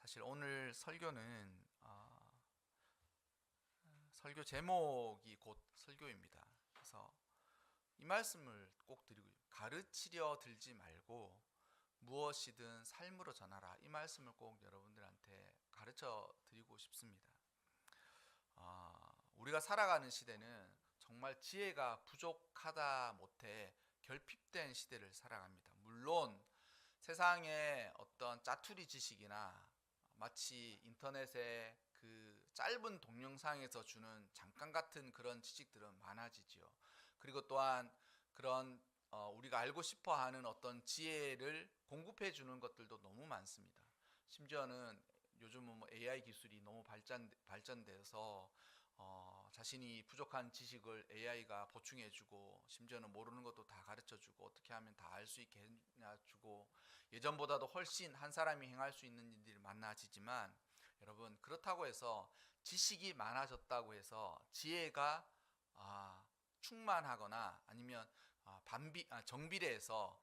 사실 오늘 설교는 설교 제목이 곧 설교입니다. 그래서 이 말씀을 꼭 드리고 가르치려 들지 말고 무엇이든 삶으로 전하라. 이 말씀을 꼭 여러분들한테 가르쳐 드리고 싶습니다. 우리가 살아가는 시대는 정말 지혜가 부족하다 못해 결핍된 시대를 살아갑니다. 물론 세상의 어떤 짜투리 지식이나 마치 인터넷의 그 짧은 동영상에서 주는 잠깐 같은 그런 지식들은 많아지지요. 그리고 또한 그런 우리가 알고 싶어하는 어떤 지혜를 공급해 주는 것들도 너무 많습니다. 심지어는 요즘은 뭐 AI 기술이 너무 발전돼서 자신이 부족한 지식을 AI가 보충해주고 심지어는 모르는 것도 다 가르쳐주고 어떻게 하면 다 알 수 있게 해주고 예전보다도 훨씬 한 사람이 행할 수 있는 일들이 많아지지만 여러분 그렇다고 해서 지식이 많아졌다고 해서 지혜가 충만하거나 아니면 정비례해서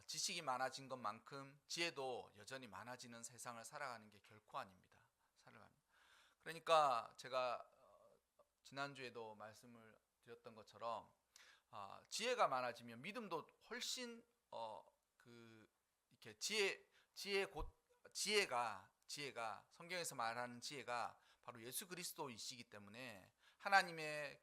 지식이 많아진 것만큼 지혜도 여전히 많아지는 세상을 살아가는 게 결코 아닙니다. 그러니까 제가 지난주에도 말씀을 드렸던 것처럼 지혜가 많아지면 믿음도 훨씬 이렇게 지혜가 성경에서 말하는 지혜가 바로 예수 그리스도이시기 때문에 하나님이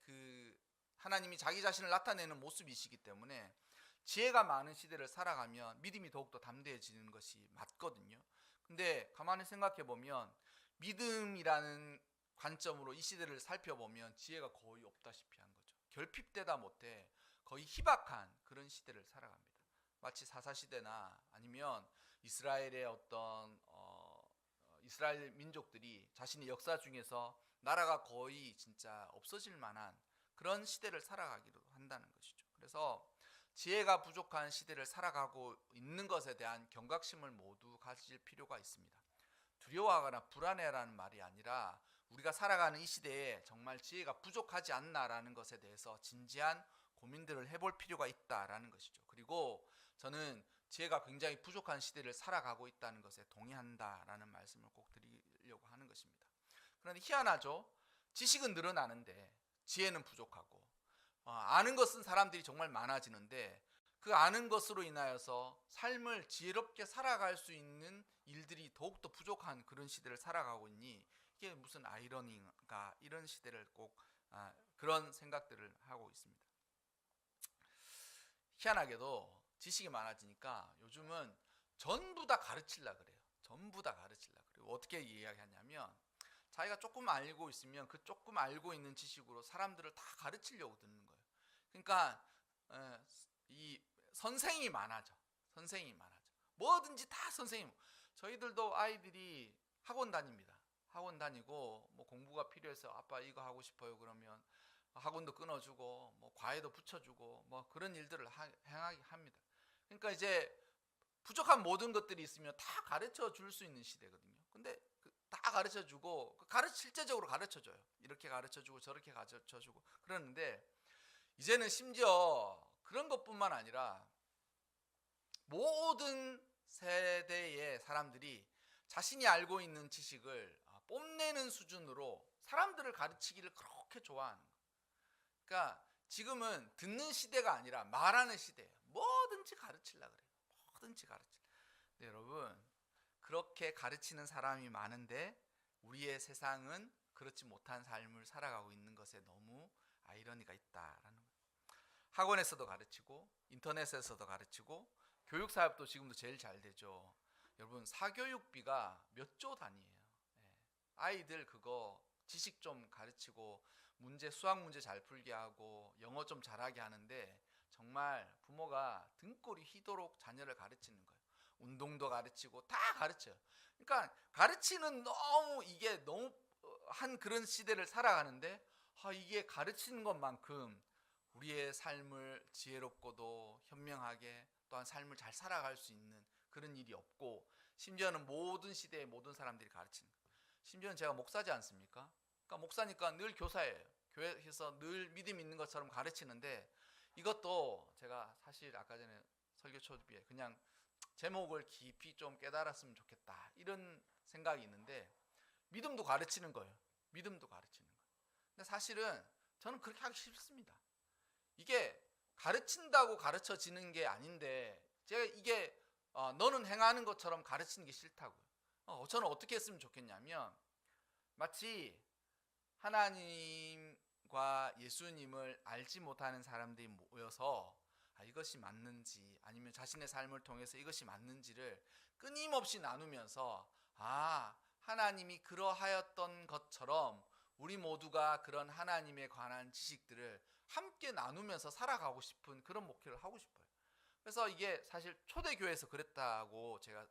자기 자신을 나타내는 모습이시기 때문에 지혜가 많은 시대를 살아가면 믿음이 더욱더 담대해지는 것이 맞거든요. 근데 가만히 생각해 보면 믿음이라는 관점으로 이 시대를 살펴보면 지혜가 거의 없다시피 한 거죠. 결핍되다 못해 거의 희박한 그런 시대를 살아갑니다. 마치 사사시대나 아니면 이스라엘의 어떤 이스라엘 민족들이 자신의 역사 중에서 나라가 거의 진짜 없어질 만한 그런 시대를 살아가기도 한다는 것이죠. 그래서 지혜가 부족한 시대를 살아가고 있는 것에 대한 경각심을 모두 가질 필요가 있습니다. 두려워하거나 불안해라는 말이 아니라 우리가 살아가는 이 시대에 정말 지혜가 부족하지 않나라는 것에 대해서 진지한 고민들을 해볼 필요가 있다라는 것이죠. 그리고 저는 지혜가 굉장히 부족한 시대를 살아가고 있다는 것에 동의한다라는 말씀을 꼭 드리려고 하는 것입니다. 그런데 희한하죠. 지식은 늘어나는데 지혜는 부족하고 아는 것은 사람들이 정말 많아지는데 그 아는 것으로 인하여서 삶을 지혜롭게 살아갈 수 있는 일들이 더욱더 부족한 그런 시대를 살아가고 있니 이게 무슨 아이러니인가 이런 시대를 꼭 그런 생각들을 하고 있습니다. 희한하게도 지식이 많아지니까 요즘은 전부 다 가르치려 그래요. 전부 다 가르치려 그래요. 어떻게 이야기하냐면 자기가 조금 알고 있으면 그 조금 알고 있는 지식으로 사람들을 다 가르치려고 드는 거예요. 그러니까 이 선생이 많아져. 선생이 많아져. 뭐든지 다 선생님. 저희들도 아이들이 학원 다닙니다. 학원 다니고 뭐 공부가 필요해서 아빠 이거 하고 싶어요 그러면 학원도 끊어주고 뭐 과외도 붙여주고 뭐 그런 일들을 행하게 합니다. 그러니까 이제 부족한 모든 것들이 있으면 다 가르쳐 줄 수 있는 시대거든요. 근데 다 가르쳐 주고 실제적으로 가르쳐 줘요. 이렇게 가르쳐 주고 저렇게 가르쳐 주고 그러는데 이제는 심지어 그런 것뿐만 아니라 모든 세대의 사람들이 자신이 알고 있는 지식을 뽐내는 수준으로 사람들을 가르치기를 그렇게 좋아하는 거예요. 그러니까 지금은 듣는 시대가 아니라 말하는 시대예요. 뭐든지 가르치려고 그래요. 뭐든지 가르치려. 근데 여러분 그렇게 가르치는 사람이 많은데 우리의 세상은 그렇지 못한 삶을 살아가고 있는 것에 너무 아이러니가 있다라는 거예요. 학원에서도 가르치고 인터넷에서도 가르치고 교육사업도 지금도 제일 잘 되죠. 여러분 사교육비가 몇 조 단위예요. 아이들 그거 지식 좀 가르치고 수학 문제 잘 풀게 하고 영어 좀 잘하게 하는데 정말 부모가 등골이 휘도록 자녀를 가르치는 거예요. 운동도 가르치고 다 가르쳐요. 그러니까 가르치는 이게 너무 한 그런 시대를 살아가는데 이게 가르치는 것만큼 우리의 삶을 지혜롭고도 현명하게 또한 삶을 잘 살아갈 수 있는 그런 일이 없고 심지어는 모든 시대의 모든 사람들이 가르치는 거예요. 심지어는 제가 목사지 않습니까? 그러니까 목사니까 늘 교사예요. 교회에서 늘 믿음 있는 것처럼 가르치는데 이것도 제가 사실 아까 전에 설교 초비에 그냥 제목을 깊이 좀 깨달았으면 좋겠다, 이런 생각이 있는데, 믿음도 가르치는 거예요. 믿음도 가르치는 거예요. 근데 사실은 저는 그렇게 하기 싫습니다. 이게 가르친다고 가르쳐지는 게 아닌데, 제가 이게 너는 행하는 것처럼 가르치는 게 싫다고요. 저는 어떻게 했으면 좋겠냐면, 마치 하나님과 예수님을 알지 못하는 사람들이 모여서 이것이 맞는지, 아니면 자신의 삶을 통해서 이것이 맞는지를 끊임없이 나누면서, 하나님이 그러하였던 것처럼 우리 모두가 그런 하나님에 관한 지식들을 함께 나누면서 살아가고 싶은 그런 목표를 하고 싶어요. 그래서 이게 사실 초대교회에서 그랬다고 제가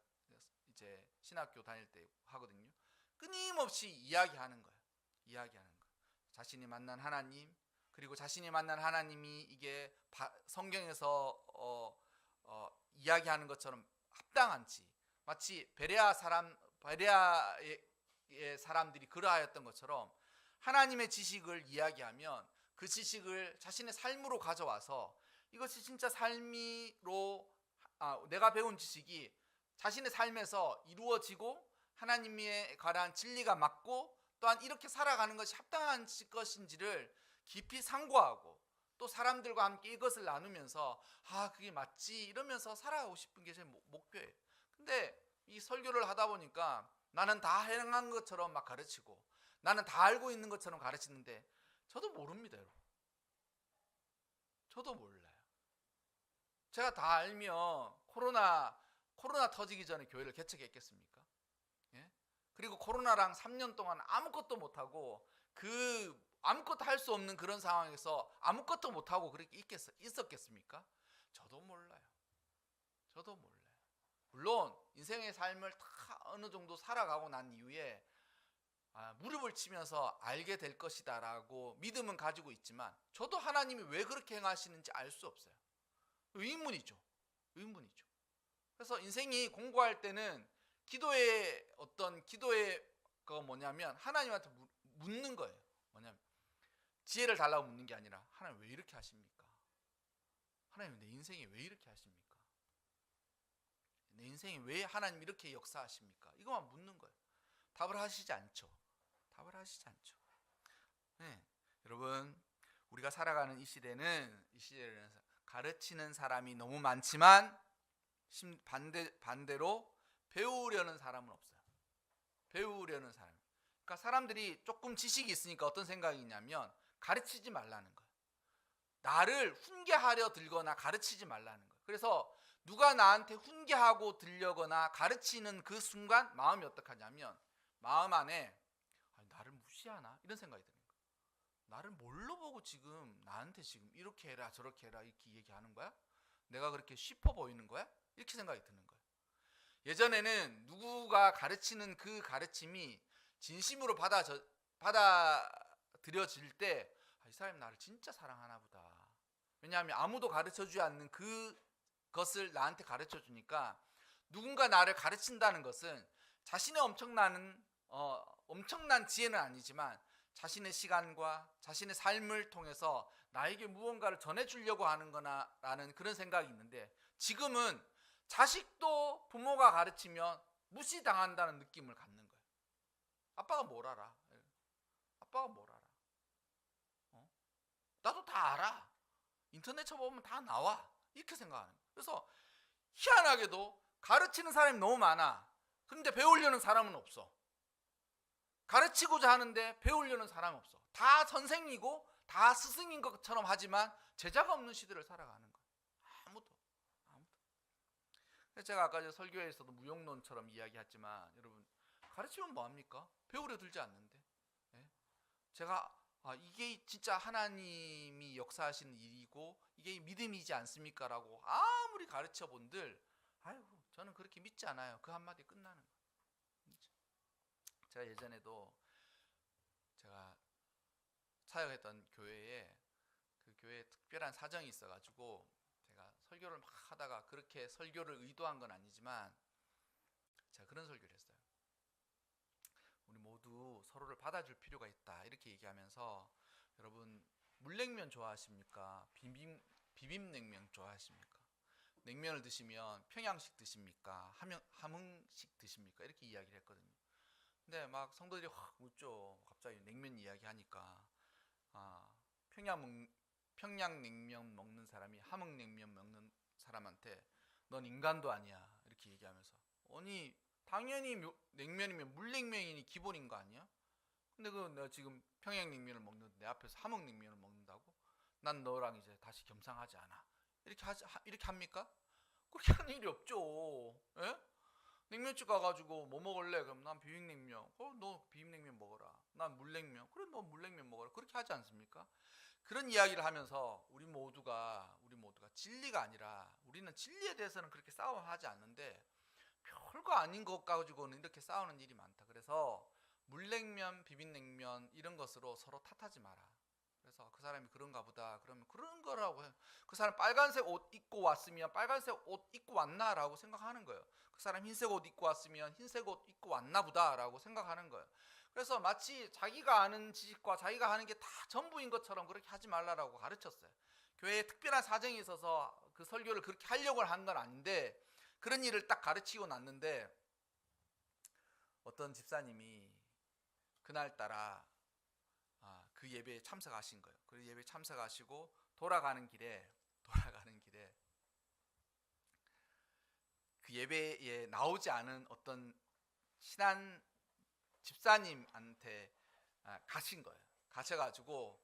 이제 신학교 다닐 때 하거든요. 끊임없이 이야기하는 거예요. 이야기하는 거. 자신이 만난 하나님, 그리고 자신이 만난 하나님이 이게 성경에서 이야기하는 것처럼 합당한지, 마치 베레아의 사람들이 그러하였던 것처럼 하나님의 지식을 이야기하면 그 지식을 자신의 삶으로 가져와서 이것이 진짜 삶으로 내가 배운 지식이 자신의 삶에서 이루어지고 하나님에 관한 진리가 맞고 또한 이렇게 살아가는 것이 합당한 것인지를 깊이 상고하고, 또 사람들과 함께 이것을 나누면서 그게 맞지 이러면서 살아가고 싶은 게 제 목표예요. 근데 이 설교를 하다 보니까 나는 다 행한 것처럼 막 가르치고, 나는 다 알고 있는 것처럼 가르치는데 저도 모릅니다, 여러분. 저도 몰라요. 제가 다 알면 코로나 터지기 전에 교회를 개척했겠습니까? 예? 그리고 코로나랑 3년 동안 아무것도 못하고, 아무것도 할 수 없는 그런 상황에서 아무것도 못하고 그렇게 있었겠습니까? 저도 몰라요. 저도 몰라요. 물론 인생의 삶을 다 어느 정도 살아가고 난 이후에 무릎을 치면서 알게 될 것이다 라고 믿음은 가지고 있지만, 저도 하나님이 왜 그렇게 행하시는지 알 수 없어요. 의문이죠. 의문이죠. 그래서 인생이 공부할 때는 기도의 그 뭐냐면 하나님한테 묻는 거예요. 뭐냐면 지혜를 달라고 묻는 게 아니라, 하나님 왜 이렇게 하십니까? 하나님 내 인생에 왜 이렇게 하십니까? 내 인생에 왜 하나님 이렇게 역사하십니까? 이것만 묻는 거예요. 답을 하시지 않죠. 답을 하시지 않죠. 네, 여러분, 우리가 살아가는 이 시대는 가르치는 사람이 너무 많지만 반대로 배우려는 사람은 없어요. 배우려는 사람. 그러니까 사람들이 조금 지식이 있으니까 어떤 생각이 있냐면 가르치지 말라는 거예요. 나를 훈계하려 들거나 가르치지 말라는 거예요. 그래서 누가 나한테 훈계하고 들려거나 가르치는 그 순간 마음이 어떡하냐면, 마음 안에 나를 무시하나? 이런 생각이 드는 거예요. 나를 뭘로 보고 지금 나한테 지금 이렇게 해라 저렇게 해라 이렇게 얘기하는 거야? 내가 그렇게 쉽어 보이는 거야? 이렇게 생각이 드는 거예요. 예전에는 누구가 가르치는 그 가르침이 진심으로 받아들여질 때, 이 사람이 나를 진짜 사랑하나 보다. 왜냐하면 아무도 가르쳐주지 않는 그것을 나한테 가르쳐주니까, 누군가 나를 가르친다는 것은 자신의 엄청난 지혜는 아니지만 자신의 시간과 자신의 삶을 통해서 나에게 무언가를 전해주려고 하는 거나라는 그런 생각이 있는데, 지금은 자식도 부모가 가르치면 무시당한다는 느낌을 갖는 거예요. 아빠가 뭘 알아? 아빠가 뭘 알아? 나도 다 알아. 인터넷 쳐보면 다 나와. 이렇게 생각하는 거예요. 그래서 희한하게도 가르치는 사람이 너무 많아. 그런데 배우려는 사람은 없어. 가르치고자 하는데 배우려는 사람이 없어. 다 선생이고 다 스승인 것처럼 하지만 제자가 없는 시대를 살아가는 거예요. 아무도. 제가 아까 설교에서도 무용론처럼 이야기했지만, 여러분, 가르치면 뭐합니까? 배우려 들지 않는데. 제가 이게 진짜 하나님이 역사하시는 일이고 이게 믿음이지 않습니까? 라고 아무리 가르쳐 본들, 저는 그렇게 믿지 않아요. 그 한마디에 끝나는 거예요. 제가 예전에도 제가 사역했던 교회에 그 교회에 특별한 사정이 있어가지고 제가 설교를 막 하다가, 그렇게 설교를 의도한 건 아니지만 제가 그런 설교를 했어요. 우리 모두 서로를 받아줄 필요가 있다 이렇게 얘기하면서, 여러분 물냉면 좋아하십니까? 비빔냉면 좋아하십니까? 냉면을 드시면 평양식 드십니까? 함흥식 드십니까? 이렇게 이야기를 했거든요. 근데 막 성도들이 확 웃죠. 갑자기 냉면 이야기하니까. 아, 평양냉면 먹는 사람이 함흥냉면 먹는 사람한테 넌 인간도 아니야 이렇게 얘기하면서, 아니 당연히 냉면이면 물냉면이 기본인 거 아니야? 근데 그 내가 지금 평양냉면을 먹는데 내 앞에서 함흥냉면을 먹는다고? 난 너랑 이제 다시 겸상하지 않아. 이렇게 합니까? 그렇게 하는 일이 없죠. 예? 냉면집 가가지고 뭐 먹을래? 그럼 난 비빔냉면. 너 비빔냉면 먹어라. 난 물냉면. 그래 너 물냉면 먹어라. 그렇게 하지 않습니까? 그런 이야기를 하면서 우리 모두가 진리가 아니라, 우리는 진리에 대해서는 그렇게 싸움하지 않는데 별거 아닌 것 가지고는 이렇게 싸우는 일이 많다. 그래서 물냉면, 비빔냉면 이런 것으로 서로 탓하지 마라. 그래서 그 사람이 그런가 보다 그러면 그런 거라고 해. 그 사람 빨간색 옷 입고 왔으면 빨간색 옷 입고 왔나라고 생각하는 거예요. 그 사람 흰색 옷 입고 왔으면 흰색 옷 입고 왔나 보다라고 생각하는 거예요. 그래서 마치 자기가 아는 지식과 자기가 하는 게 다 전부인 것처럼 그렇게 하지 말라라고 가르쳤어요. 교회에 특별한 사정이 있어서 그 설교를 그렇게 하려고 한 건 아닌데 그런 일을 딱 가르치고 났는데, 어떤 집사님이 그날따라 그 예배에 참석하신 거예요. 그 예배에 참석하시고 돌아가는 길에 그 예배에 나오지 않은 어떤 친한 집사님한테 가신 거예요. 가셔가지고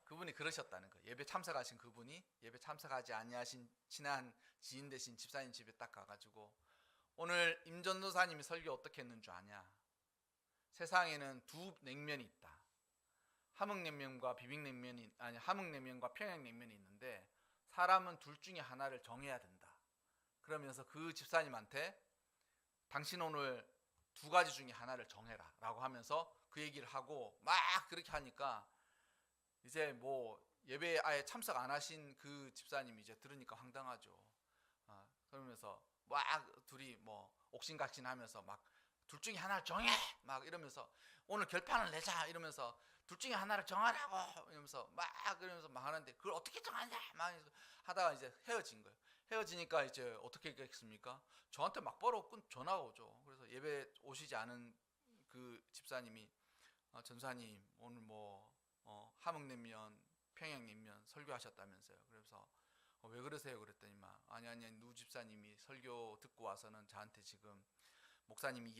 그분이 그러셨다는 거예요. 예배 참석하신 그분이 예배 참석하지 아니하신 친한 지인 되신 집사님 집에 딱 가가지고, 오늘 임전도사님이 설교 어떻게 했는 줄 아냐? 세상에는 두 냉면이 있다. 함흥냉면과 비빔냉면이 아니 함흥냉면과 평양냉면이 있는데 사람은 둘 중에 하나를 정해야 된다. 그러면서 그 집사님한테 당신 오늘 두 가지 중에 하나를 정해라 라고 하면서 그 얘기를 하고 막 그렇게 하니까 이제 뭐 예배에 아예 참석 안 하신 그 집사님이 이제 들으니까 황당하죠. 그러면서 막 둘이 뭐 옥신각신 하면서 막 둘 중에 하나를 정해 막 이러면서 오늘 결판을 내자 이러면서 둘 중에 하나를 정하라고 이러면서 막 하는데 그걸 어떻게 정하냐 막 하다가 이제 헤어진 거예요. 헤어지니까 이제 어떻게 했겠습니까? 저한테 막바로 전화가 오죠. 그래서 예배 오시지 않은 그 집사님이 전사님 오늘 뭐 함흥냉면 평양냉면 설교하셨다면서요. 그래서 왜 그러세요? 그랬더니만 아니 누 집사님이 설교 듣고 와서는 저한테 지금 목사님이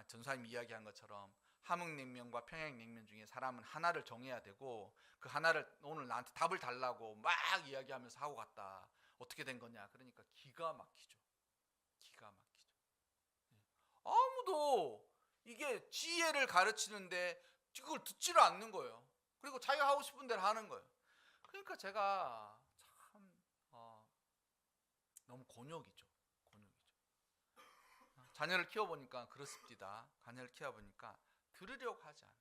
전사님이 이야기한 것처럼 함흥냉면과 평양냉면 중에 사람은 하나를 정해야 되고 그 하나를 오늘 나한테 답을 달라고 막 이야기하면서 하고 갔다. 어떻게 된 거냐? 그러니까 기가 막히죠. 기가 막히죠. 아무도 이게 지혜를 가르치는데 그걸 듣지를 않는 거예요. 그리고 자기가 하고 싶은 대로 하는 거예요. 그러니까 제가 참 너무 곤욕이죠. 자녀를 키워보니까 그렇습니다. 자녀를 키워보니까 들으려고 하지 않아.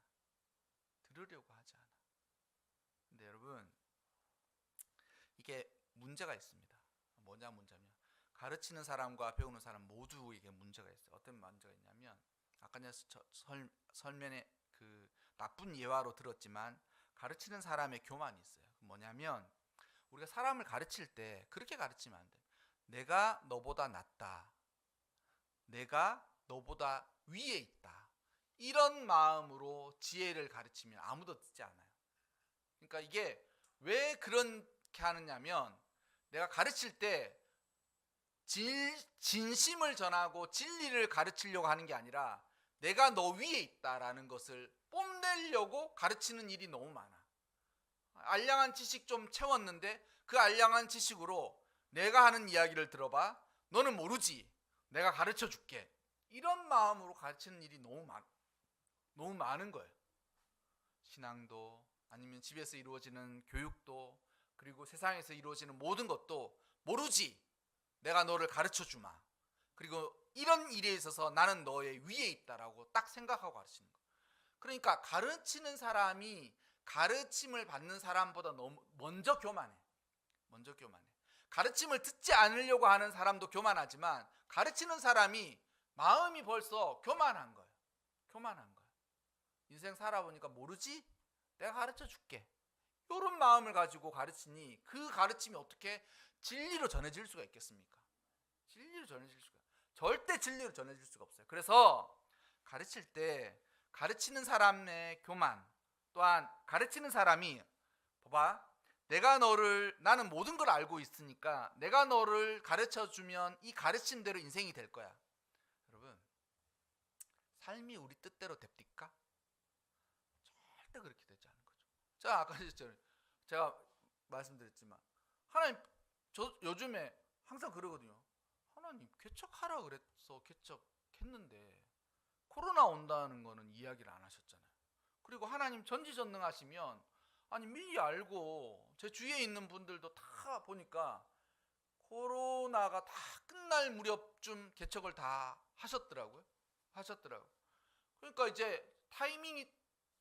근데 여러분 이게 문제가 있습니다. 문제냐면 가르치는 사람과 배우는 사람 모두에게 문제가 있어요. 어떤 문제가 있냐면 아까 설명에 그 나쁜 예화로 들었지만 가르치는 사람의 교만이 있어요. 뭐냐면 우리가 사람을 가르칠 때 그렇게 가르치면 안 돼. 내가 너보다 낫다. 내가 너보다 위에 있다. 이런 마음으로 지혜를 가르치면 아무도 듣지 않아요. 그러니까 이게 왜 그렇게 하느냐면 내가 가르칠 때 진심을 전하고 진리를 가르치려고 하는 게 아니라 내가 너 위에 있다라는 것을 뽐내려고 가르치는 일이 너무 많아. 알량한 지식 좀 채웠는데 그 알량한 지식으로 내가 하는 이야기를 들어봐. 너는 모르지. 내가 가르쳐 줄게. 이런 마음으로 가르치는 일이 너무 많은 거예요. 신앙도 아니면 집에서 이루어지는 교육도 그리고 세상에서 이루어지는 모든 것도 모르지. 내가 너를 가르쳐 주마. 그리고 이런 일에 있어서 나는 너의 위에 있다라고 딱 생각하고 가르치는 거예요. 그러니까 가르치는 사람이 가르침을 받는 사람보다 너무 먼저 교만해. 가르침을 듣지 않으려고 하는 사람도 교만하지만 가르치는 사람이 마음이 벌써 교만한 거예요. 인생 살아보니까 모르지? 내가 가르쳐 줄게. 이런 마음을 가지고 가르치니 그 가르침이 어떻게 진리로 전해질 수가 있겠습니까? 진리로 전해질 수가 절대 진리로 전해질 수가 없어요. 그래서 가르칠 때 가르치는 사람의 교만, 또한 가르치는 사람이 봐봐, 나는 모든 걸 알고 있으니까 내가 너를 가르쳐 주면 이 가르친 대로 인생이 될 거야. 여러분, 삶이 우리 뜻대로 됩니까? 절대 그렇게 되지 않은 거죠. 자, 아까 제가 말씀드렸지만 하나님, 저 요즘에 항상 그러거든요. 하나님 개척하라 그래서 개척했는데 코로나 온다는 거는 이야기를 안 하셨잖아요. 그리고 하나님 전지전능하시면 아니 미리 알고 제 주위에 있는 분들도 다 보니까 코로나가 다 끝날 무렵쯤 개척을 다 하셨더라고요. 그러니까 이제 타이밍이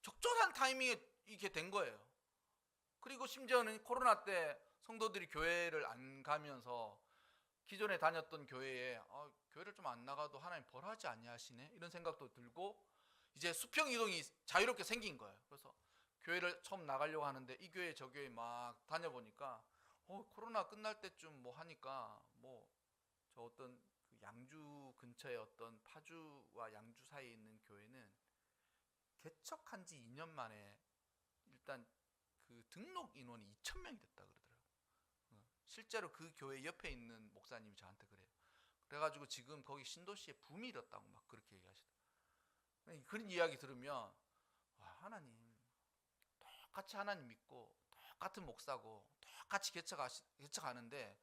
적절한 타이밍에 이게 된 거예요. 그리고 심지어는 코로나 때 성도들이 교회를 안 가면서 기존에 다녔던 교회에 교회를 좀 안 나가도 하나님 벌하지 아니하시네 이런 생각도 들고 이제 수평 이동이 자유롭게 생긴 거예요. 그래서 교회를 처음 나가려고 하는데 이 교회 저 교회 막 다녀보니까 코로나 끝날 때쯤 뭐 하니까 뭐 저 어떤 그 양주 근처에 어떤 파주와 양주 사이에 있는 교회는 개척한 지 2년 만에 일단 그 등록 인원이 2,000명이 됐다 그러더라고요. 실제로 그 교회 옆에 있는 목사님이 저한테 그래요. 그래가지고 지금 거기 신도시에 붐이 일었다고 막 그렇게 얘기하시더라고요. 그런 이야기 들으면 와, 하나님 똑같이 하나님 믿고 똑같은 목사고 똑같이 개척하는데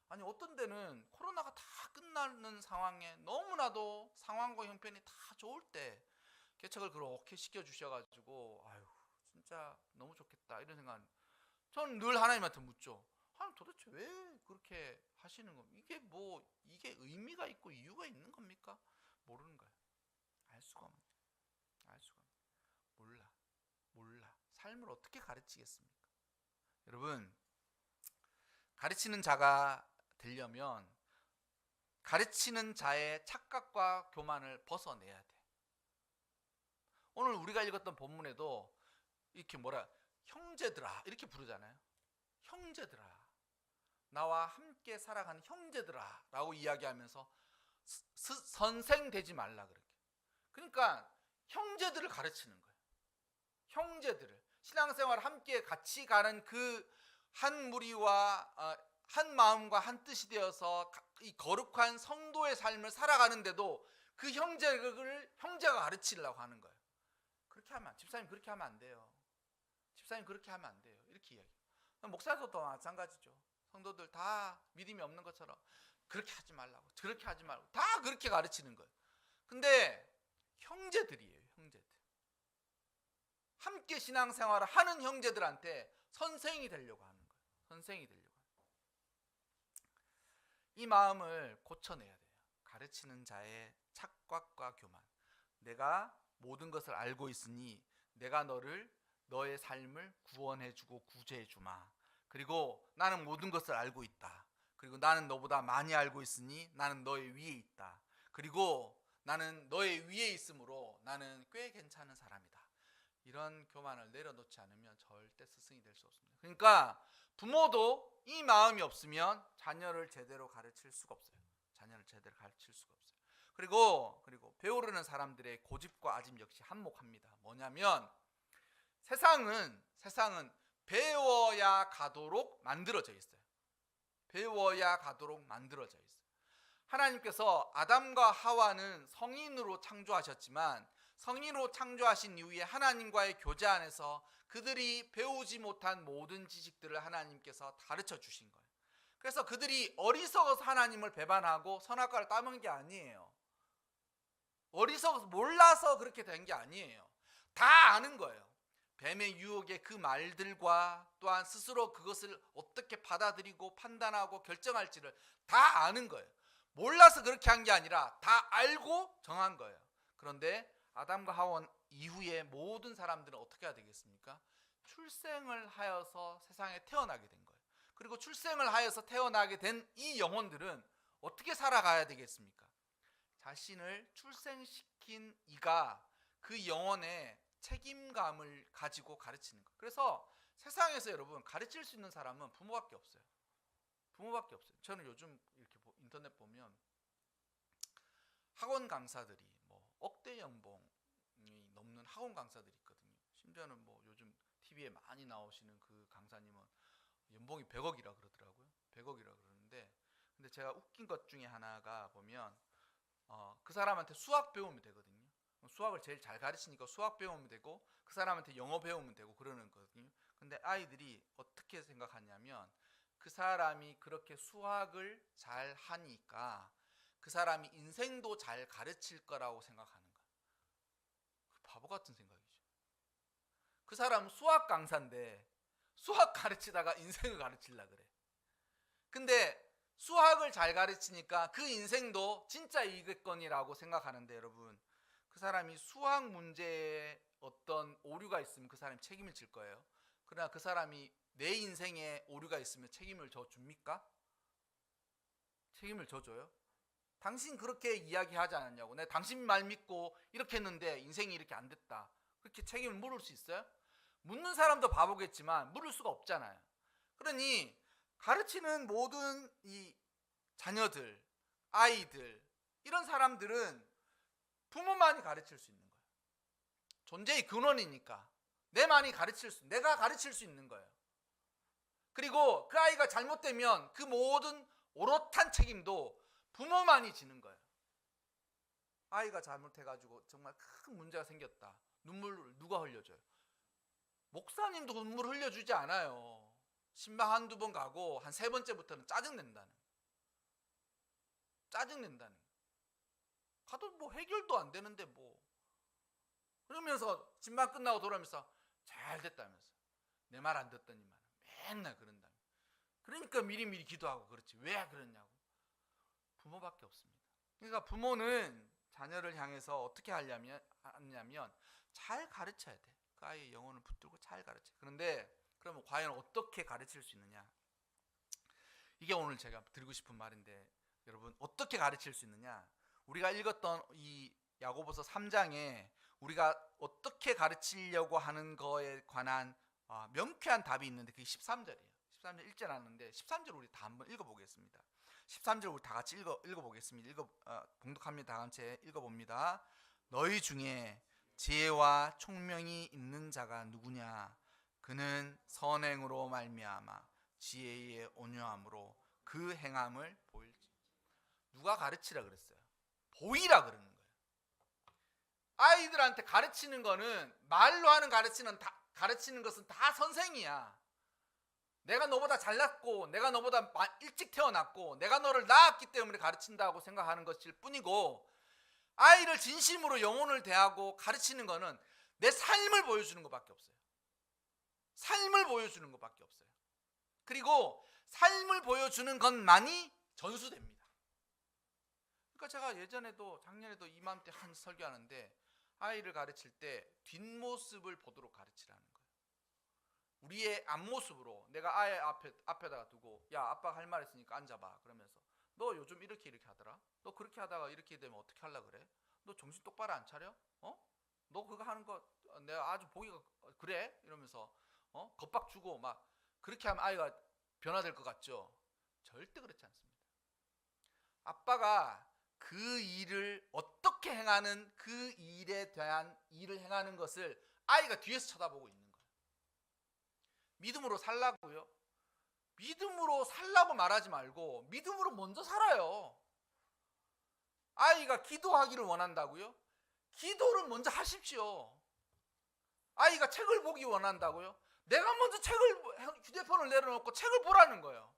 아니 어떤 데는 코로나가 다 끝나는 상황에 너무나도 상황과 형편이 다 좋을 때 개척을 그렇게 시켜주셔가지고 아유 진짜 너무 좋겠다 이런 생각. 저는 늘 하나님한테 묻죠. 하나님 도대체 왜 그렇게 하시는 겁니까? 이게 의미가 있고 이유가 있는 겁니까? 모르는 거예요. 알 수가 없는 거예요. 몰라. 삶을 어떻게 가르치겠습니까? 여러분, 가르치는 자가 되려면 가르치는 자의 착각과 교만을 벗어내야 돼. 오늘 우리가 읽었던 본문에도 이렇게 형제들아 이렇게 부르잖아요. 형제들아, 나와 함께 살아가는 형제들아 라고 이야기하면서 선생 되지 말라 그렇게. 그러니까 형제들을 가르치는 거예요. 형제들을 신앙생활 함께 같이 가는 그 한 무리와 한 마음과 한 뜻이 되어서 이 거룩한 성도의 삶을 살아가는데도 그 형제가 가르치려고 하는 거예요. 집사님 그렇게 하면 안 돼요. 집사님 그렇게 하면 안 돼요. 이렇게 이야기해요. 목사도 마찬가지죠. 성도들 다 믿음이 없는 것처럼 그렇게 하지 말라고 다 그렇게 가르치는 거예요. 근데 형제들이에요. 함께 신앙생활을 하는 형제들한테 선생이 되려고 하는 거예요. 이 마음을 고쳐내야 돼요. 가르치는 자의 착각과 교만. 내가 모든 것을 알고 있으니 내가 너의 삶을 구원해주고 구제해주마. 그리고 나는 모든 것을 알고 있다. 그리고 나는 너보다 많이 알고 있으니 나는 너의 위에 있다. 그리고 나는 너의 위에 있으므로 나는 꽤 괜찮은 사람이다. 이런 교만을 내려놓지 않으면 절대 스승이 될 수 없습니다. 그러니까 부모도 이 마음이 없으면 자녀를 제대로 가르칠 수가 없어요. 그리고 배우려는 사람들의 고집과 아집 역시 한몫합니다. 뭐냐면 세상은 배워야 가도록 만들어져 있어요. 하나님께서 아담과 하와는 성인으로 창조하셨지만 성인으로 창조하신 이후에 하나님과의 교제 안에서 그들이 배우지 못한 모든 지식들을 하나님께서 가르쳐 주신 거예요. 그래서 그들이 어리석어서 하나님을 배반하고 선악과를 따먹은 게 아니에요. 어리석어서 몰라서 그렇게 된 게 아니에요. 다 아는 거예요. 뱀의 유혹의 그 말들과 또한 스스로 그것을 어떻게 받아들이고 판단하고 결정할지를 다 아는 거예요. 몰라서 그렇게 한 게 아니라 다 알고 정한 거예요. 그런데 아담과 하와 이후에 모든 사람들은 어떻게 해야 되겠습니까? 출생을 하여서 세상에 태어나게 된 거예요. 그리고 출생을 하여서 태어나게 된 이 영혼들은 어떻게 살아가야 되겠습니까? 자신을 출생시킨 이가 그 영혼의 책임감을 가지고 가르치는 거예요. 그래서 세상에서 여러분 가르칠 수 있는 사람은 부모밖에 없어요. 저는 요즘 이렇게 인터넷 보면 학원 강사들이 뭐 억대 연봉이 넘는 학원 강사들이 있거든요. 심지어는 뭐 요즘 TV에 많이 나오시는 그 강사님은 연봉이 100억이라 그러더라고요. 100억이라 그러는데, 근데 제가 웃긴 것 중에 하나가 보면 그 사람한테 수학 배우면 되거든요. 수학을 제일 잘 가르치니까 수학 배우면 되고, 그 사람한테 영어 배우면 되고 그러는 거거든요. 근데 아이들이 어떻게 생각하냐면, 그 사람이 그렇게 수학을 잘 하니까 그 사람이 인생도 잘 가르칠 거라고 생각하는 거야. 바보 같은 생각이죠. 그 사람은 수학 강사인데 수학 가르치다가 인생을 가르치려 그래. 근데 수학을 잘 가르치니까 그 인생도 진짜 이겼거니라고 생각하는데, 여러분, 그 사람이 수학 문제에 어떤 오류가 있으면 그 사람이 책임을 질 거예요. 그러나 그 사람이 내 인생에 오류가 있으면 책임을 져줍니까? 책임을 져줘요? 당신 그렇게 이야기하지 않았냐고. 내가 당신 말 믿고 이렇게 했는데 인생이 이렇게 안 됐다. 그렇게 책임을 물을 수 있어요? 묻는 사람도 바보겠지만 물을 수가 없잖아요. 그러니 가르치는 모든 이 자녀들, 아이들, 이런 사람들은 부모만이 가르칠 수 있는 거예요. 존재의 근원이니까 내가 가르칠 수 있는 거예요. 그리고 그 아이가 잘못되면 그 모든 오롯한 책임도 부모만이 지는 거예요. 아이가 잘못해가지고 정말 큰 문제가 생겼다. 눈물을 누가 흘려줘요? 목사님도 눈물 흘려주지 않아요. 신방 한두 번 가고 한 3번째부터는 짜증낸다는. 가도 뭐 해결도 안 되는데 뭐. 그러면서 신방 끝나고 돌아오면서 잘 됐다면서. 내 말 안 듣더니만 맨날 그런다며. 그러니까 미리미리 기도하고 그렇지. 왜 그러냐고. 부모밖에 없습니다. 그러니까 부모는 자녀를 향해서 어떻게 하냐면 잘 가르쳐야 돼. 그 아이의 영혼을 붙들고 잘 가르쳐. 그런데 그러면 과연 어떻게 가르칠 수 있느냐? 이게 오늘 제가 드리고 싶은 말인데, 여러분, 어떻게 가르칠 수 있느냐? 우리가 읽었던 이 야고보서 3장에 우리가 어떻게 가르치려고 하는 거에 관한 명쾌한 답이 있는데, 그게 13절이에요. 13절 읽지 않았는데 13절 우리 다 한번 읽어보겠습니다. 13절 우리 다 같이 읽어보겠습니다. 봉독합니다. 다 같이 읽어봅니다. 너희 중에 지혜와 총명이 있는 자가 누구냐? 그는 선행으로 말미암아 지혜의 온유함으로 그 행함을 보일지. 누가 가르치라 그랬어요? 보이라 그러는 거예요. 아이들한테 가르치는 거는, 말로 하는 가르치는 것은 다 선생이야. 내가 너보다 잘났고, 내가 너보다 일찍 태어났고, 내가 너를 낳았기 때문에 가르친다고 생각하는 것일 뿐이고, 아이를 진심으로 영혼을 대하고 가르치는 거는 내 삶을 보여주는 것밖에 없어요. 삶을 보여주는 것밖에 없어요. 그리고 삶을 보여주는 것만이 전수됩니다. 그러니까 제가 예전에도, 작년에도 이맘때 한 설교하는데, 아이를 가르칠 때 뒷모습을 보도록 가르치라는 거예요. 우리의 앞모습으로, 내가 아이 앞에다가 두고, 야, 아빠가 할 말 있으니까 앉아봐. 그러면서, 너 요즘 이렇게 하더라? 너 그렇게 하다가 이렇게 되면 어떻게 하려고 그래? 너 정신 똑바로 안 차려? 너 그거 하는 거 내가 아주 보기가 그래? 이러면서 겁박 주고 막 그렇게 하면 아이가 변화될 것 같죠? 절대 그렇지 않습니다. 아빠가 그 일을 어떻게 행하는, 그 일에 대한 일을 행하는 것을 아이가 뒤에서 쳐다보고 있는 거예요. 믿음으로 살라고요? 믿음으로 살라고 말하지 말고 믿음으로 먼저 살아요. 아이가 기도하기를 원한다고요? 기도를 먼저 하십시오. 아이가 책을 보기 원한다고요? 내가 먼저 휴대폰을 내려놓고 책을 보라는 거예요.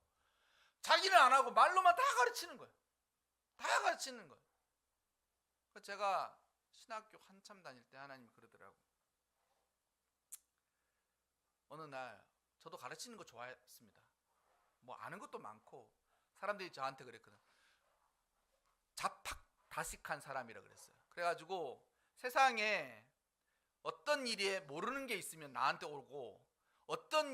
자기는 안 하고 말로만 다 가르치는 거예요. 다 가르치는 거예요. 제가 신학교 한참 다닐 때 하나님이 그러더라고요. 어느 날 저도 가르치는 거 좋아했습니다. 뭐 아는 것도 많고, 사람들이 저한테 그랬거든. 자팍다식한 사람이라 그랬어요. 그래가지고 세상에 어떤 일에 모르는 게 있으면 나한테 오고, 어떤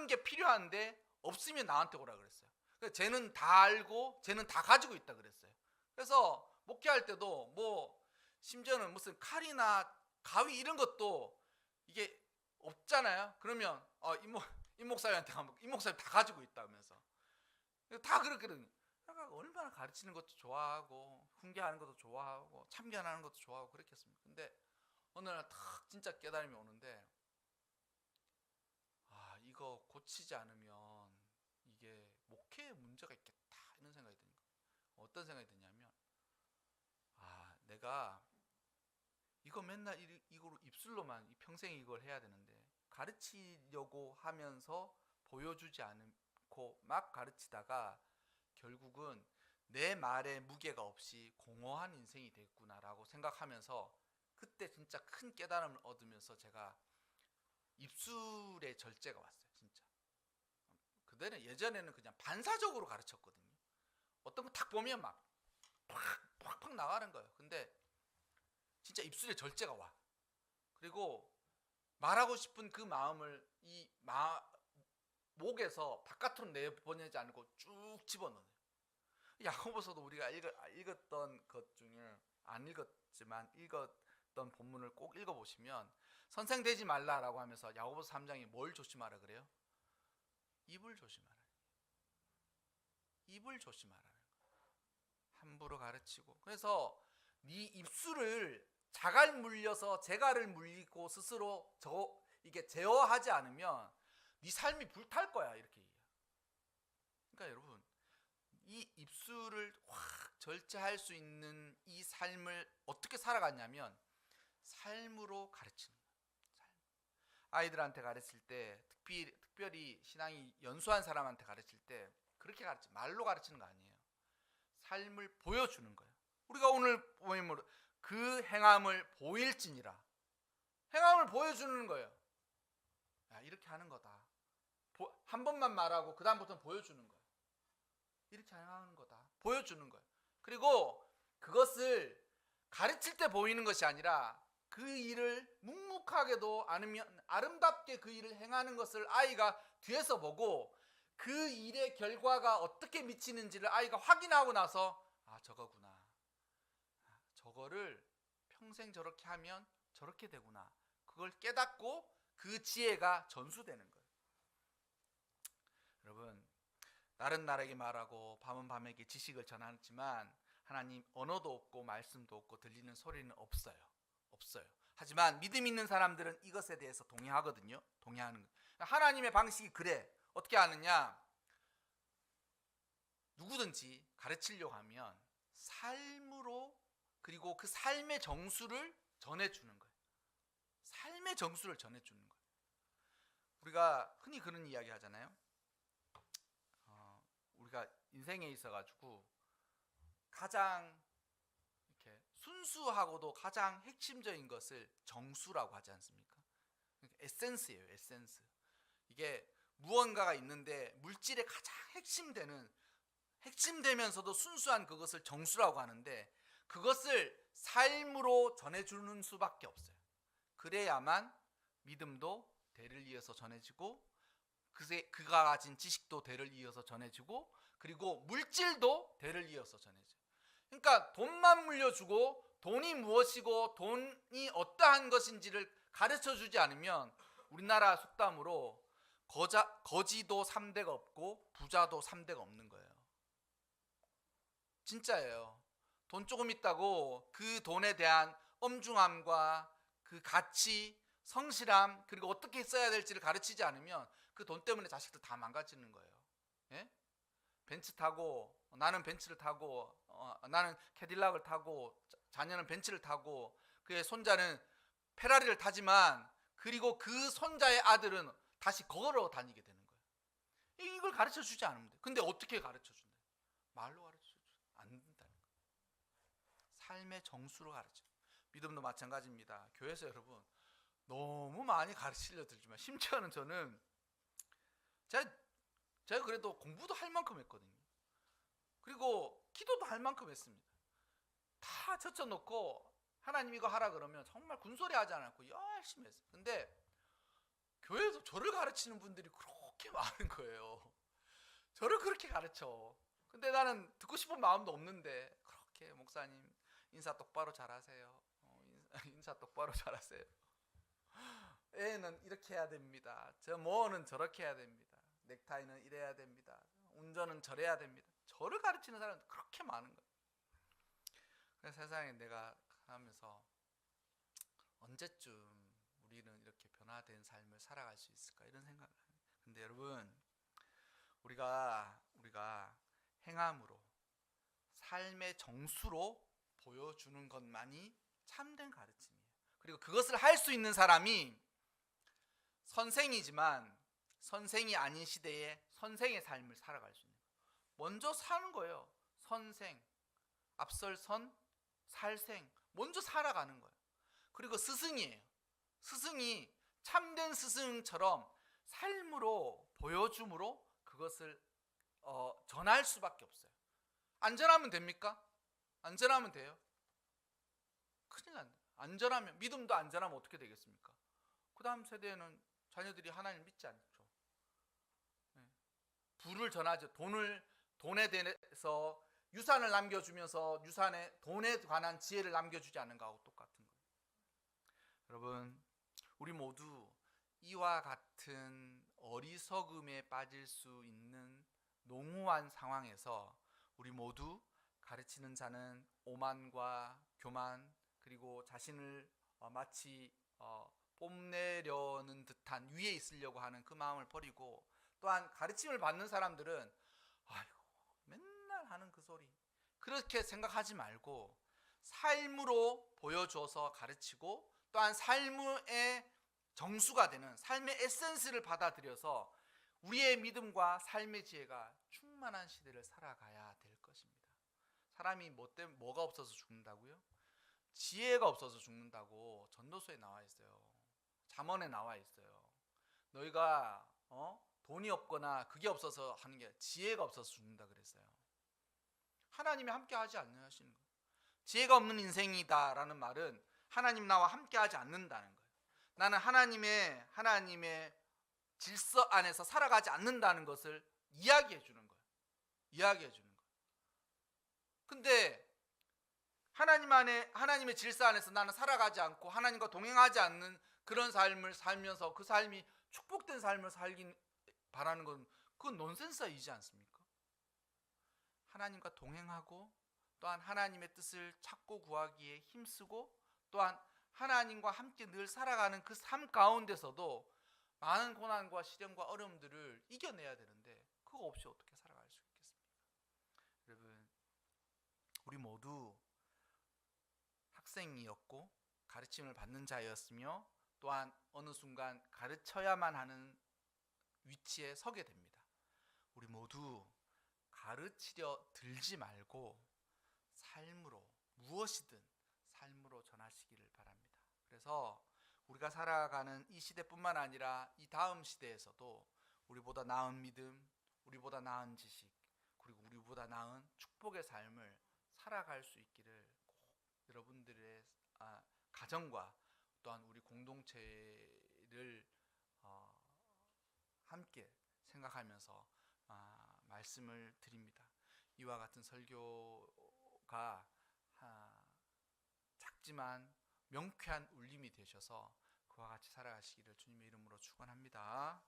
게 필요한데 없으면 나한테 오라 그랬어요. 그래서 쟤는 다 알고 쟤는 다 가지고 있다 그랬어요. 그래서 목회할 때도 뭐 심지어는 무슨 칼이나 가위 이런 것도 이게 없잖아요. 그러면 임 목사님한테 가면 임 목사님 다 가지고 있다면서 다 그렇거든요. 살아가고 얼마나 가르치는 것도 좋아하고 훈계하는 것도 좋아하고 참견하는 것도 좋아하고 그랬겠습니까? 근데 어느 날 탁 진짜 깨달음이 오는데, 이거 고치지 않으면 이게 목회에 문제가 있겠다, 이런 생각이 드는 거예요. 어떤 생각이 드냐면, 내가 이거 맨날 이거로 입술로만 평생 이걸 해야 되는데, 가르치려고 하면서 보여주지 않고 막 가르치다가 결국은 내 말에 무게가 없이 공허한 인생이 됐구나라고 생각하면서, 그때 진짜 큰 깨달음을 얻으면서 제가 입술의 절제가 왔어요. 진짜 그때는, 예전에는 그냥 반사적으로 가르쳤거든요. 어떤 거 탁 보면 막 팍팍 나가는 거예요. 근데 진짜 입술에 절제가 와. 그리고 말하고 싶은 그 마음을 목에서 바깥으로 내보내지 않고 쭉 집어넣어요. 야고보서도 우리가 읽었던 것 중에, 안 읽었지만 읽었던 본문을 꼭 읽어보시면, 선생 되지 말라라고 하면서 야고보서 3장에 뭘 조심하라 그래요? 입을 조심하라. 입을 조심하라는 거예요. 함부로 가르치고. 그래서 네 입술을 자갈 물려서 재갈을 물리고 스스로 이게 제어하지 않으면 네 삶이 불탈 거야, 이렇게 얘기해요. 그러니까 여러분, 이 입술을 확 절제할 수 있는 이 삶을 어떻게 살아갔냐면, 삶으로 가르치는 거예요. 아이들한테 가르칠 때, 특별히 신앙이 연수한 사람한테 가르칠 때 그렇게 말로 가르치는 거 아니에요. 삶을 보여주는 거예요. 우리가 오늘 보면 그 행함을 보일지니라, 행함을 보여주는 거예요. 이렇게 하는 거다. 한 번만 말하고 그 다음부터는 보여주는 거예요. 이렇게 하는 거다. 보여주는 거예요. 그리고 그것을 가르칠 때 보이는 것이 아니라, 그 일을 묵묵하게도 아니면 아름답게 그 일을 행하는 것을 아이가 뒤에서 보고, 그 일의 결과가 어떻게 미치는지를 아이가 확인하고 나서, 저거구나, 저거를 평생 저렇게 하면 저렇게 되구나, 그걸 깨닫고 그 지혜가 전수되는 거예요. 여러분, 날은 날에게 말하고 밤은 밤에게 지식을 전하지만 하나님 언어도 없고 말씀도 없고 들리는 소리는 없어요. 하지만 믿음 있는 사람들은 이것에 대해서 동의하거든요. 동의하는 거예요. 하나님의 방식이 그래. 어떻게 하느냐? 누구든지 가르치려고 하면 삶으로, 그리고 그 삶의 정수를 전해주는 거예요. 삶의 정수를 전해주는 거예요. 우리가 흔히 그런 이야기 하잖아요. 우리가 인생에 있어가지고 가장 이렇게 순수하고도 가장 핵심적인 것을 정수라고 하지 않습니까? 그러니까 에센스예요, 에센스. 이게 무언가가 있는데 물질의 가장 핵심되면서도 순수한 그것을 정수라고 하는데, 그것을 삶으로 전해주는 수밖에 없어요. 그래야만 믿음도 대를 이어서 전해지고, 그가 가진 지식도 대를 이어서 전해지고, 그리고 물질도 대를 이어서 전해져요. 그러니까 돈만 물려주고, 돈이 무엇이고 돈이 어떠한 것인지를 가르쳐주지 않으면, 우리나라 속담으로 거지도 3대가 없고 부자도 3대가 없는 거예요. 진짜예요. 돈 조금 있다고 그 돈에 대한 엄중함과 그 가치, 성실함, 그리고 어떻게 써야 될지를 가르치지 않으면 그 돈 때문에 자식들 다 망가지는 거예요. 예? 벤츠 타고, 나는 벤츠를 타고, 나는 캐딜락을 타고, 자녀는 벤츠를 타고, 그의 손자는 페라리를 타지만, 그리고 그 손자의 아들은 다시 걸어 다니게 되는 거예요. 이걸 가르쳐 주지 않으면 돼. 근데 어떻게 가르쳐 준다? 말로 가르쳐 주지 안 된다는 거예요. 삶의 정수로 가르쳐. 믿음도 마찬가지입니다. 교회에서 여러분 너무 많이 가르치려 들지만, 심지어는 저는 제가 그래도 공부도 할 만큼 했거든요. 그리고 기도도 할 만큼 했습니다. 다 젖혀놓고 하나님 이거 하라 그러면 정말 군소리 하지 않았고 열심히 했어요. 근데 교회에서 저를 가르치는 분들이 그렇게 많은 거예요. 저를 그렇게 가르쳐. 근데 나는 듣고 싶은 마음도 없는데, 그렇게 목사님 인사 똑바로 잘하세요. 인사 똑바로 잘하세요. 애는 이렇게 해야 됩니다. 저 뭐는 저렇게 해야 됩니다. 넥타이는 이래야 됩니다. 운전은 저래야 됩니다. 저를 가르치는 사람은 그렇게 많은 거예요. 그래서 세상에 내가 하면서 언제쯤 우리는 이렇게 변화된 삶을 살아갈 수 있을까 이런 생각을 합니다. 근데 여러분 우리가 행함으로 삶의 정수로 보여주는 것만이 참된 가르침이에요. 그리고 그것을 할 수 있는 사람이 선생이지만 선생이 아닌 시대에 선생의 삶을 살아갈 수 있는 거예요. 먼저 사는 거예요. 선생, 앞설선, 살생, 먼저 살아가는 거예요. 그리고 스승이에요. 스승이 참된 스승처럼 삶으로 보여줌으로 그것을 전할 수밖에 없어요. 안전하면 됩니까? 안전하면 돼요? 큰일 난다. 안전하면, 믿음도 안전하면 어떻게 되겠습니까? 그 다음 세대에는 자녀들이 하나님을 믿지 않죠. 부를 전하죠. 돈에 대해서 유산을 남겨주면서 돈에 관한 지혜를 남겨주지 않는 거하고 똑같은 거예요. 여러분, 우리 모두 이와 같은 어리석음에 빠질 수 있는 농후한 상황에서 우리 모두 가르치는 자는 오만과 교만, 그리고 자신을 마치 뽐내려는 듯한 위에 있으려고 하는 그 마음을 버리고, 또한 가르침을 받는 사람들은 아이고 맨날 하는 그 소리 그렇게 생각하지 말고 삶으로 보여줘서 가르치고, 또한 삶의 정수가 되는 삶의 에센스를 받아들여서 우리의 믿음과 삶의 지혜가 충만한 시대를 살아가야 될 것입니다. 사람이 뭐가 없어서 죽는다고요? 지혜가 없어서 죽는다고 전도서에 나와 있어요. 잠언에 나와 있어요. 너희가 돈이 없거나 그게 없어서 하는 게 지혜가 없어서 죽는다 그랬어요. 하나님이 함께 하지 않으시는 거예요. 지혜가 없는 인생이다라는 말은 하나님 나와 함께 하지 않는다는 거예요. 나는 하나님의 질서 안에서 살아가지 않는다는 것을 이야기해 주는 거예요. 이야기해 주는 거예요. 근데 하나님의 질서 안에서 나는 살아가지 않고 하나님과 동행하지 않는 그런 삶을 살면서 그 삶이 축복된 삶을 살긴 바라는 건 그건 논센스이지 않습니까? 하나님과 동행하고, 또한 하나님의 뜻을 찾고 구하기에 힘쓰고, 또한 하나님과 함께 늘 살아가는 그 삶 가운데서도 많은 고난과 시련과 어려움들을 이겨내야 되는데 그거 없이 어떻게 살아갈 수 있겠습니까? 여러분, 우리 모두 학생이었고 가르침을 받는 자였으며, 또한 어느 순간 가르쳐야만 하는 위치에 서게 됩니다. 우리 모두 가르치려 들지 말고 삶으로, 무엇이든 삶으로 전하시기를 바랍니다. 그래서 우리가 살아가는 이 시대뿐만 아니라 이 다음 시대에서도 우리보다 나은 믿음, 우리보다 나은 지식, 그리고 우리보다 나은 축복의 삶을 살아갈 수 있기를 꼭 여러분들의 가정과 또한 우리 공동체를 함께 생각하면서 말씀을 드립니다. 이와 같은 설교가 작지만 명쾌한 울림이 되셔서 그와 같이 살아가시기를 주님의 이름으로 축원합니다.